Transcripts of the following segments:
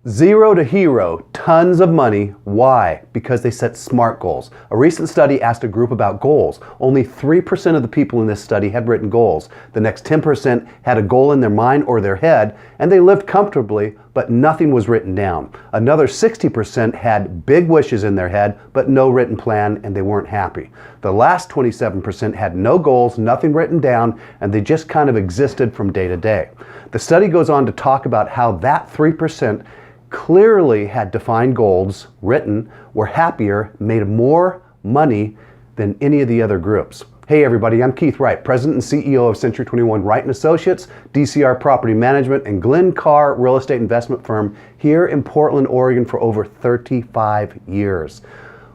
Zero to hero, tons of money. Why? Because they set SMART goals. A recent study asked a group about goals. Only 3% of the people in this study had written goals. The next 10% had a goal in their mind or their head, and they lived comfortably, but nothing was written down. Another 60% had big wishes in their head, but no written plan, and they weren't happy. The last 27% had no goals, nothing written down, and they just kind of existed from day to day. The study goes on to talk about how that 3% clearly had defined goals, written, were happier, made more money than any of the other groups. Hey everybody, I'm Keith Wright, President and CEO of Century 21 Wright & Associates, DCR Property Mgmt, and GlenCar real estate investment firm here in Portland, Oregon for over 35 years.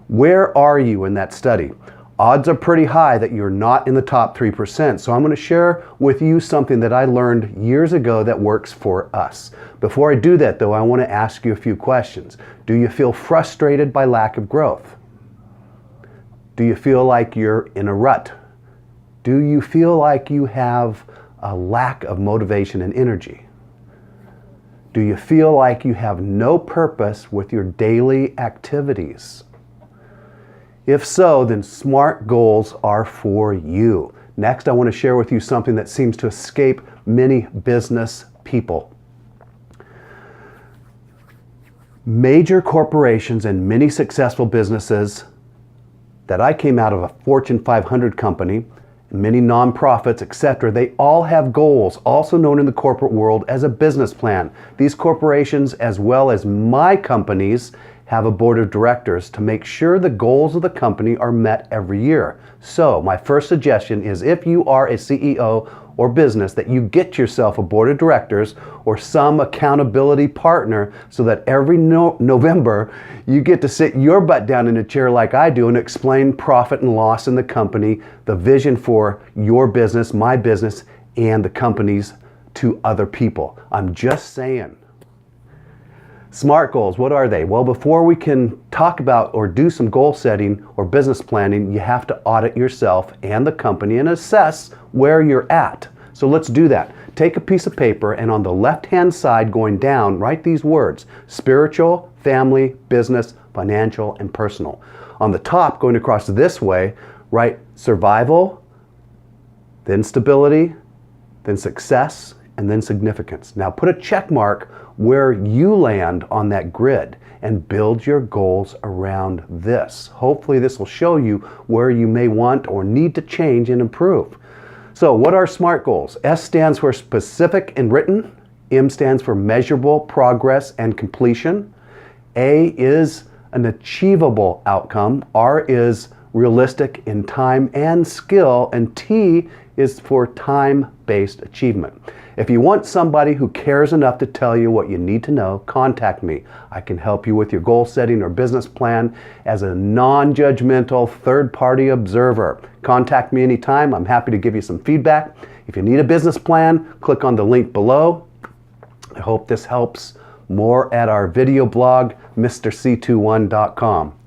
Where are you in that study? Odds are pretty high that you're not in the top 3%, so I'm going to share with you something that I learned years ago that works for us. Before I do that though, I want to ask you a few questions. Do you feel frustrated by lack of growth? Do you feel like you're in a rut? Do you feel like you have a lack of motivation and energy? Do you feel like you have no purpose with your daily activities? If so, then SMART goals are for you. Next, I want to share with you something that seems to escape many business people. Major corporations and many successful businesses that I came out of a Fortune 500 company, many nonprofits, etc., they all have goals, also known in the corporate world as a business plan. These corporations, as well as my companies, have a board of directors to make sure the goals of the company are met every year. So my first suggestion is, if you are a CEO or business, that you get yourself a board of directors or some accountability partner so that every November you get to sit your butt down in a chair like I do and explain profit and loss in the company, the vision for your business, my business, and the companies to other people. I'm just saying. SMART goals, what are they? Well, before we can talk about or do some goal setting or business planning, you have to audit yourself and the company and assess where you're at. So let's do that. Take a piece of paper and on the left-hand side going down, write these words: spiritual, family, business, financial, and personal. On the top, going across this way, write survival, then stability, then success, and then significance. Now put a check mark where you land on that grid and build your goals around this. Hopefully this will show you where you may want or need to change and improve. So what are SMART goals? S stands for specific and written. M stands for measurable, progress, and completion. A is an achievable outcome. R is realistic in time and skill. And T is for time-based achievement. If you want somebody who cares enough to tell you what you need to know, contact me. I can help you with your goal setting or business plan as a non-judgmental third-party observer. Contact me anytime. I'm happy to give you some feedback. If you need a business plan, click on the link below. I hope this helps. More at our video blog, mrc21.com.